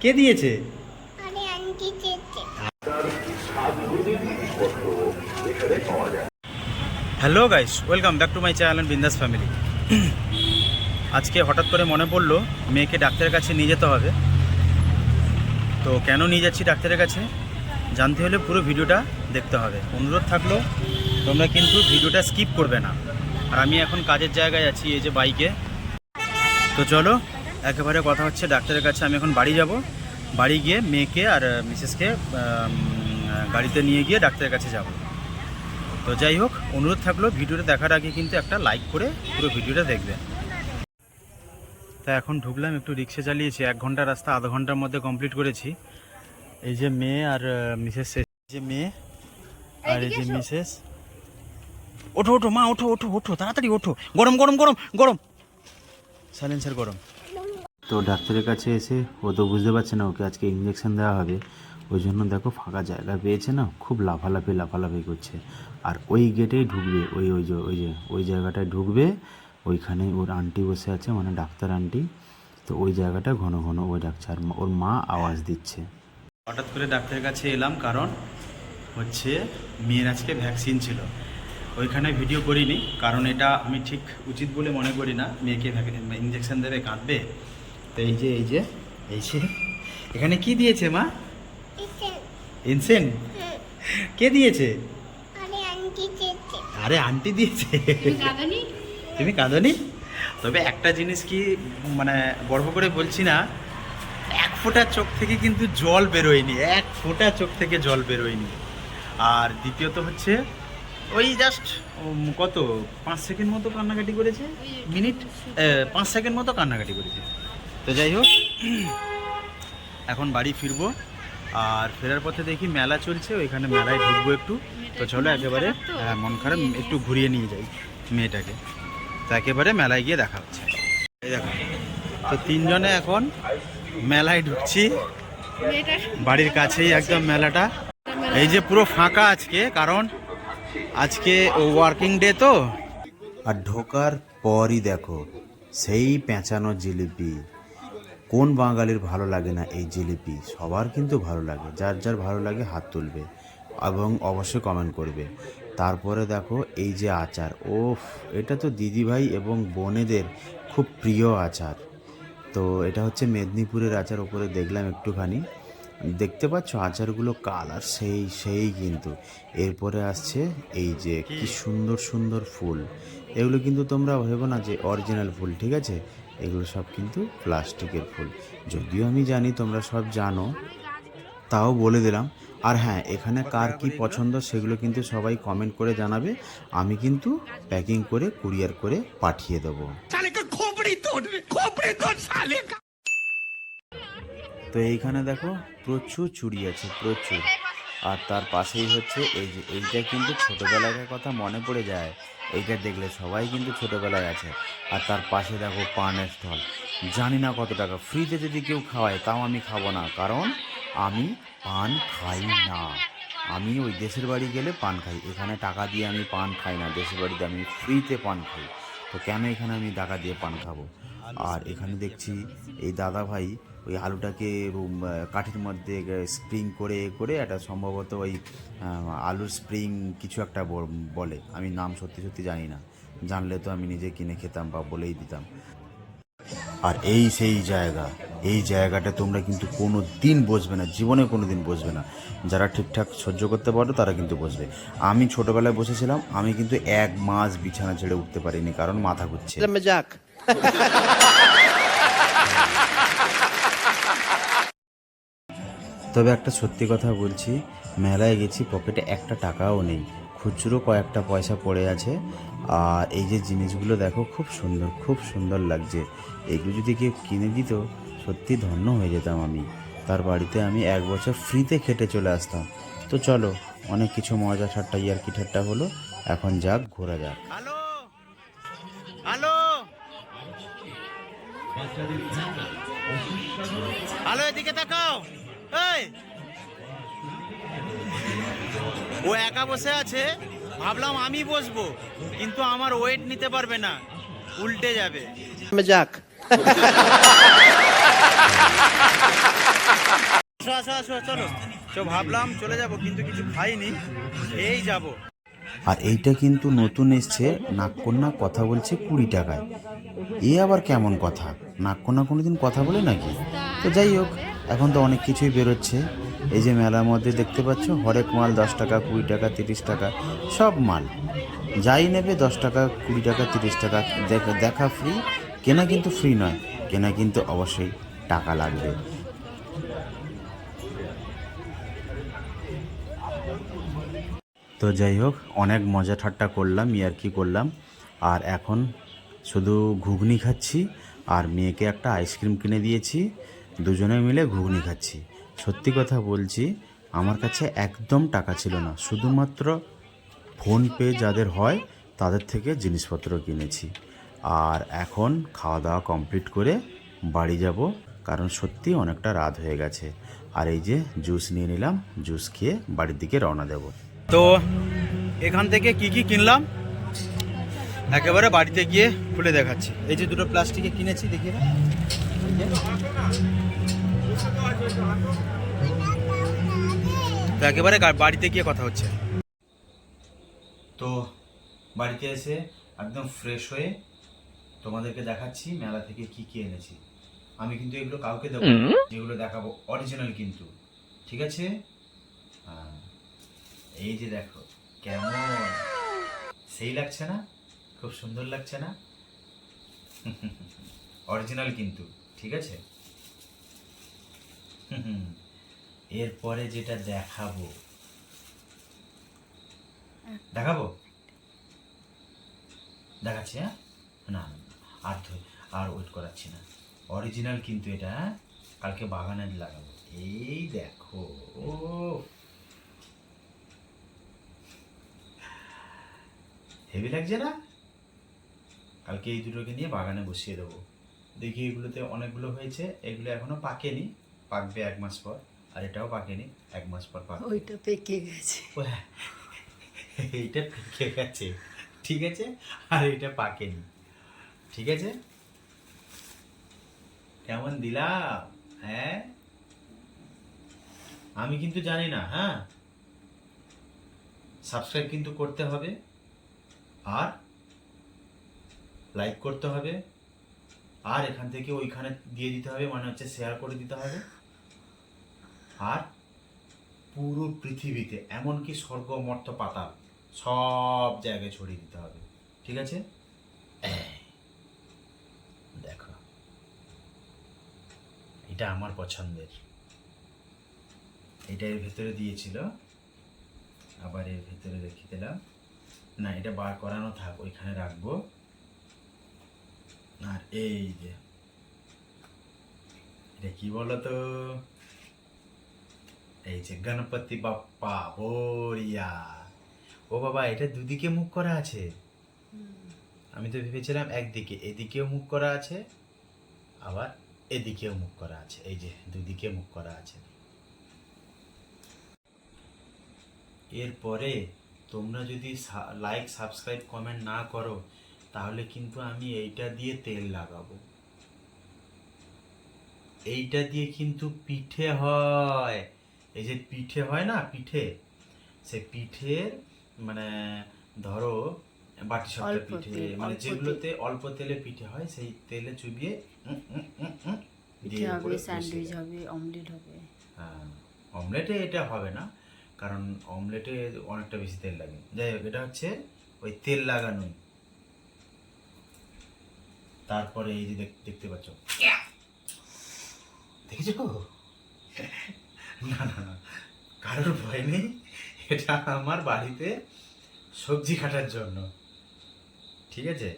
কে দিয়েছে? Hello guys, welcome back to my channel বিন্দাস family. আজকে হঠাৎ করে মনে পড়লো মেয়েকে ডাক্তারের কাছে নিয়ে যেতে হবে। তো কেন নিয়ে যাচ্ছি ডাক্তারের কাছে জানতে হলে পুরো ভিডিওটা দেখতে হবে। অনুরোধ থাকলো তোমরা কিন্তু ভিডিওটা স্কিপ করবে না। আর আমি এখন কাজের জায়গায় আছি, এই যে বাইকে। তো চলো একেবারে কথা হচ্ছে ডাক্তারের কাছে। আমি এখন বাড়ি যাব, বাড়ি গিয়ে মেয়েকে আর মিসেসকে গাড়িতে নিয়ে গিয়ে ডাক্তারের কাছে যাব। তো যাই হোক, অনুরোধ থাকলো ভিডিওটা দেখার আগে কিন্তু একটা লাইক করে পুরো ভিডিওটা দেখবে। তা এখন ঢুকলাম, একটু রিক্সা চালিয়েছি, 1 ঘন্টা রাস্তা আধা ঘন্টার মধ্যে কমপ্লিট করেছি। এই যে মেয়ে আর মিসেস, যে মেয়ে আর এই যে মিসেস। ওঠো ওঠো মা, ওঠো ওঠো ওঠো, তাড়াতাড়ি ওঠো, গরম গরম গরম গরম, সাইলেন্সার গরম। তো ডাক্তারের কাছে এসে ও তো বুঝতে পারছে না ওকে আজকে ইঞ্জেকশন দেওয়া হবে, ওই জন্য দেখো ফাঁকা জায়গা পেয়েছে না, খুব লাফালাফি করছে। আর ওই গেটেই ঢুকবে, ওই জায়গাটায় ঢুকবে, ওইখানে ওর আন্টি বসে আছে, মানে ডাক্তার আন্টি। তো ওই জায়গাটা ঘন ঘন ওই ডাক্তার ওর মা আওয়াজ দিচ্ছে। হঠাৎ করে ডাক্তারের কাছে এলাম কারণ হচ্ছে মেয়ের আজকে ভ্যাকসিন ছিল। ওইখানে ভিডিও করিনি কারণ এটা আমি ঠিক উচিত বলে মনে করি না, মেয়েকে ইঞ্জেকশন দেবে কাঁদবে। তো এই যে এখানে কি দিয়েছে মা? ইনসেন। কে দিয়েছে? আরে আন্টি দিয়েছে। তুমি কাঁদনি? তবে একটা জিনিস কি, মানে গর্ব করে বলছি না, 1 ফোঁটা চোখ থেকে কিন্তু জল বেরোয়নি, 1 ফোঁটা চোখ থেকে জল বেরোয়নি। আর দ্বিতীয়ত হচ্ছে ওই জাস্ট কত 5 সেকেন্ড মতো কান্নাকাটি করেছে, 5 সেকেন্ড মতো কান্নাকাটি করেছে। তো যাই হোক, এখন বাড়ি ফিরবো। আর ফেরার পথে দেখি মেলা চলছে, ওইখানে মেলায় ঢুকবো একটু। তো চলো একেবারে মন খারাপ, একটু ঘুরিয়ে নিয়ে যাই মেয়েটাকে। তো একেবারে মেলায় গিয়ে দেখা হচ্ছে। এই দেখো, তো 3 জনে এখন মেলায় ঢুকছি, বাড়ির কাছেই একদম মেলাটা। এই যে পুরো ফাঁকা আজকে, কারণ আজকে ওয়ার্কিং ডে তো। আর ঢোকার পরই দেখো সেই পেঁচানো জিলিপি। কোন বাঙালির ভালো লাগে না এই জিলিপি? সবার কিন্তু ভালো লাগে, যার যার ভালো লাগে হাত তুলবে এবং অবশ্যই কমেন্ট করবে। তারপরে দেখো এই যে আচার, ওফ, এটা তো দিদিভাই এবং বোনেদের খুব প্রিয় আচার। তো এটা হচ্ছে মেদিনীপুরের আচার, ওপরে দেখলাম একটুখানি, দেখতে পাচ্ছ আচারগুলো কালার সেই কিন্তু। এরপরে আসছে এই যে কি সুন্দর সুন্দর ফুল, এগুলো কিন্তু তোমরা ভেবো না যে অরিজিনাল ফুল, ঠিক আছে? এগুলো সব কিন্তু প্লাস্টিকের ফুল। যদিও আমি জানি তোমরা সব জানো, তাও বলে দিলাম। আর হ্যাঁ, এখানে কার কি পছন্দ সেগুলো কিন্তু সবাই কমেন্ট করে জানাবে, আমি কিন্তু প্যাকিং করে কুরিয়ার করে পাঠিয়ে দেবো। তো এইখানে দেখো প্রচুর চুড়ি আছে, প্রচুর। আর তার পাশেই হচ্ছে এই যে, এইটা কিন্তু ছোটোবেলাকার কথা মনে পড়ে যায়, এইটা দেখলে সবাই কিন্তু ছোটোবেলায় আছে। আর তার পাশে দেখো পানের স্টল, জানি না কত টাকা, ফ্রিতে যদি কেউ খাওয়ায় তাও আমি খাবো না, কারণ আমি পান খাই না। আমি ওই দেশের বাড়ি গেলে পান খাই, এখানে টাকা দিয়ে আমি পান খাই না, দেশের বাড়িতে আমি ফ্রিতে পান খাই। তো কেন এখানে আমি টাকা দিয়ে পান খাবো? আর এখানে দেখছি এই দাদা ভাই ওই আলুটাকে কাঠির মধ্যে স্প্রিং করে একটা সম্ভবত ওই আলুর স্প্রিং কিছু একটা বলে, আমি নাম সত্যি জানি না, জানলে তো আমি নিজে কিনে খেতাম বা বলেই দিতাম। আর এই সেই জায়গা, এই জায়গাটা তোমরা কিন্তু কোনো দিন বসবে না, জীবনে কোনো দিন বসবে না। যারা ঠিকঠাক সহ্য করতে পারো তারা কিন্তু বসবে। আমি ছোটোবেলায় বসেছিলাম, আমি কিন্তু 1 মাস বিছানা ছেড়ে উঠতে পারিনি, কারণ মাথা ঘুরছে। তবে একটা সত্যি কথা বলছি, মেলায় গেছি, পকেটে 1 টাকাও নেই, খুচরো কয়েকটা পয়সা পড়ে আছে। আর এই যে জিনিসগুলো দেখো, খুব সুন্দর লাগছে। এগুলো যদি কেউ কিনে দিত সত্যি ধন্য হয়ে যেতাম আমি। তার বাড়িতে আমি 1 বছর ফ্রিতে খেটে চলে আসতাম। তো চলো, অনেক কিছু মজা ঠাট্টা ইয়ার্কি ঠাট্টা হলো, এখন যাক ঘোরা যাক। হ্যালো হ্যালো হ্যালো, এদিকে তাকাও। এই, ও একা বসে আছে, ভাবলাম আমি বসবো, কিন্তু আমার ওয়েট নিতে পারবে না, উল্টে যাবে। যাক। আসো আসো আসো চলো ভাবলাম চলে যাব কিন্তু কিছু খাইনি, এই যাব। আর এইটা কিন্তু নতুন এসছে, নাগকন্যা কথা বলছে 20 টাকায়। এ আবার কেমন কথা? নাগকন্যা কোনোদিন কথা বলে নাকি? তো যাই হোক, এখন তো অনেক কিছুই বেরোচ্ছে। এই যে মেলার মধ্যে দেখতে পাচ্ছ, হরেক মাল 10 টাকা, 20 টাকা, 30 টাকা, সব মাল যাই নেবে 10 টাকা, 20 টাকা, 30 টাকা। দেখা ফ্রি, কেনা কিন্তু ফ্রি নয়, কেনা কিন্তু অবশ্যই টাকা লাগবে। তো যাই হোক, অনেক মজা ঠাট্টা করলাম, ইয়ার্কি করলাম। আর এখন শুধু ঘুগনি খাচ্ছি, আর মেয়েকে একটা আইসক্রিম কিনে দিয়েছি, দুজনে মিলে ঘুগনি খাচ্ছি। সত্যি কথা বলছি, আমার কাছে একদম টাকা ছিল না, শুধুমাত্র ফোনপে যাদের হয় তাদের থেকে জিনিসপত্র কিনেছি। আর এখন খাওয়া দাওয়া কমপ্লিট করে বাড়ি যাব, কারণ সত্যি অনেকটা রাত হয়ে গেছে। আর এই যে জুস নিয়ে নিলাম, জুস খেয়ে বাড়ির দিকে রওনা দেব। তো এখান থেকে কি কি কিনলাম একেবারে বাড়িতে গিয়ে খুলে দেখাচ্ছি। এই যে দুটো প্লাস্টিকে কিনেছি, দেখিয়ে দাও। তো একেবারে বাড়িতে গিয়ে কথা হচ্ছে। তো বাড়িতে এসে একদম ফ্রেশ হয়ে তোমাদেরকে দেখাচ্ছি মেলা থেকে কি কি এনেছি। আমি কিন্তু এগুলো কাউকে দেবো না, যেগুলো দেখাবো অরিজিনাল কিন্তু, ঠিক আছে? হ্যাঁ, এই যে দেখো কেমন সেই লাগছে না, খুব সুন্দর লাগছে না? অরিজিনাল কিন্তু, ঠিক আছে? এরপরে যেটা দেখাবো দেখাবো দেখাচ্ছি। হ্যাঁ, না আর আর ওয়েট করাচ্ছি না, অরিজিনাল কিন্তু এটা। হ্যাঁ, কালকে বাগানে লাগাবো। এই দেখো, ও হেভি লাগছে না? কালকে এই দুটোকে নিয়ে বাগানে বসিয়ে দেবো। দেখি এগুলোতে অনেকগুলো হয়েছে, এগুলো এখনো পাকেনি, পাকবে 1 মাস পর। আর এটাও পাকেনি, 1 মাস পর পাকবে। ওইটা পেকে গেছে, এইটা পেকে গেছে, ঠিক আছে? আর এটা পাকেনি, ঠিক আছে? কেমন দিলাম? হ্যাঁ, আমি কিন্তু জানি না। হ্যাঁ, সাবস্ক্রাইব কিন্তু করতে হবে, আর লাইক করতে হবে, আর এখান থেকে ওইখানে দিয়ে দিতে হবে, মানে হচ্ছে শেয়ার করে দিতে হবে। আর পুরো পৃথিবীতে, এমনকি স্বর্গ মর্ত পাতাল সব জায়গায় ছড়িয়ে দিতে হবে, ঠিক আছে? দেখো, এটা আমার পছন্দের, এটা এর ভেতরে দিয়েছিল, আবার এর ভেতরে রেখে দিলাম। না, এটা বার করানো থাক, ওইখানে রাখবো। আর এই যে এটা কি বলতো, এই যে গণপতি বাপ্পা বোরিয়া। ও বাবা, এটা দুদিকে মুখ করা আছে। আমি তো ভেবেছিলাম একদিকে, এদিকেও মুখ করা আছে, আবার এদিকেও মুখ করা আছে। এই যে দুদিকে মুখ করা আছে। এরপরে তোমরা যদি লাইক, সাবস্ক্রাইব, কমেন্ট না করো, তাহলে কিন্তু আমি এইটা দিয়ে তেল লাগাবো। এইটা দিয়ে কিন্তু পিঠে হয়। এই যে পিঠে হয় না, পিঠে, সে পিঠের মানে ধরো বাটি সপ্তাহ পিঠে, মানে যেগুলোতে অল্প তেলে পিঠে হয়, সেই তেলে চুবিয়ে পিঠে হবে, স্যান্ডউইচ হবে, অমলেট হবে। হ্যাঁ, অমলেটে এটা হবে না, কারণ অমলেটে অনেকটা বেশি তেল লাগে। যাই হোক, এটা হচ্ছে ওই তেল লাগানোই। তারপরে এই যে দেখতে পাচ্ছ, দেখেছো? না না না, কারোর ভয় নেই, এটা আমার বাড়িতে সবজি কাটার জন্য, ঠিক আছে?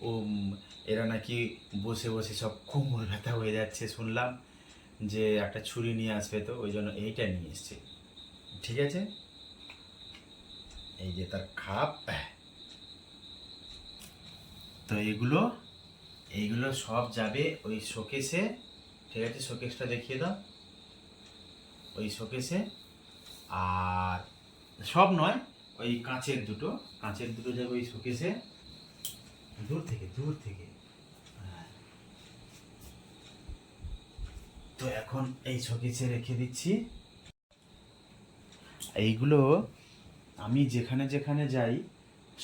ও এরা নাকি বসে বসে সব কোমর ব্যথা হয়ে যাচ্ছে, শুনলাম যে একটা ছুরি নিয়ে আসবে, তো ওই জন্য এইটা নিয়ে এসছে, ঠিক আছে? এই যে তার খাপ। তো এইগুলো সব যাবে ওই শোকেসে, ঠিক আছে? শোকেসটা দেখিয়ে দাও, ওই শোকেসে। আর সব নয়, ওই কাঁচের দুটো যাবে ওই শোকেসে। দূর থেকে, তো এখন এই শোকেসে রেখে দিচ্ছি। এইগুলো আমি যেখানে যেখানে যাই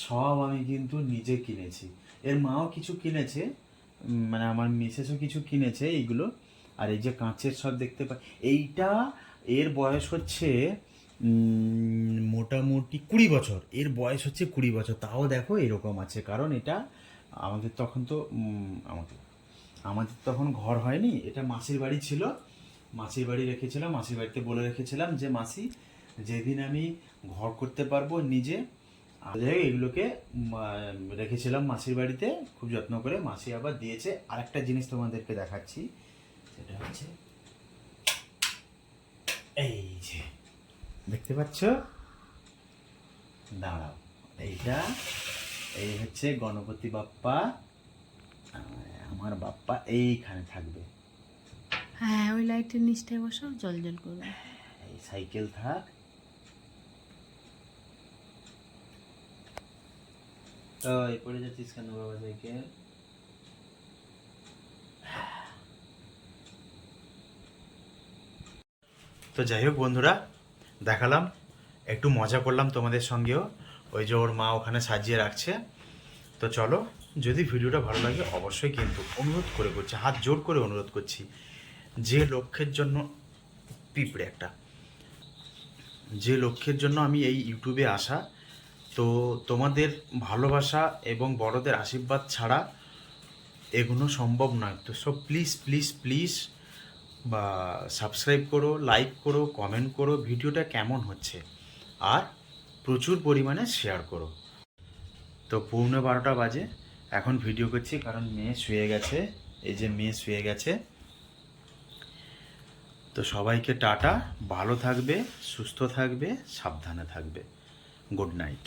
সব আমি কিন্তু নিজে কিনেছি। এর মাও কিছু কিনেছে, মানে আমার মিসেসও কিছু কিনেছে এইগুলো। আর এই যে কাঁচের সব দেখতে পাই, এইটা এর বয়স হচ্ছে মোটামুটি 20 বছর। এর বয়স হচ্ছে 20 বছর, তাও দেখো এরকম আছে। কারণ এটা আমাদের তখন তো আমাদের তখন ঘর হয়নি, এটা মাসির বাড়ি ছিল, মাসির বাড়ি রেখেছিলাম। মাসির বাড়িতে বলে রেখেছিলাম যে মাসি, যেদিন আমি ঘর করতে পারবো নিজে, এগুলোকে রেখেছিলাম মাসির বাড়িতে খুব যত্ন করে। মাসি আবার দিয়েছে। আরেকটা জিনিস তোমাদেরকে দেখাচ্ছি, সেটা হচ্ছে এই যে দেখতে পাচ্ছ, দাঁড়াও, এইটা এই হচ্ছে গণপতি বাপ্পা। আমার বাপ্পা এইখানে থাকবে। হ্যাঁ, ওই লাইটের নিচটায় বসো, জল জল করবে। এই সাইকেল থাক। এই পড়ে যাচ্ছিস কেন বাবা সাইকেল? তো যাই হোক বন্ধুরা, দেখালাম, একটু মজা করলাম তোমাদের সঙ্গেও। ওই যে ওর মা ওখানে সাজিয়ে রাখছে। তো চলো, যদি ভিডিওটা ভালো লাগে অবশ্যই কিন্তু অনুরোধ করে করছি, হাত জোর করে অনুরোধ করছি, যে লক্ষ্যের জন্য পিঁপড়ে একটা, যে লক্ষ্যের জন্য আমি এই ইউটিউবে আসা, তো তোমাদের ভালোবাসা এবং বড়দের আশীর্বাদ ছাড়া এগুলো সম্ভব নয়। তো সব প্লিজ প্লিজ প্লিজ বা সাবস্ক্রাইব করো, লাইক করো, কমেন্ট করো, ভিডিওটা কেমন হচ্ছে, আর প্রচুর পরিমাণে শেয়ার করো। তো 11:15 বাজে, এখন ভিডিও করছি কারণ মেয়ে শুয়ে গেছে। এই যে মেয়ে শুয়ে গেছে। তো সবাইকে টাটা, ভালো থাকবে, সুস্থ থাকবে, সাবধানে থাকবে। Good night.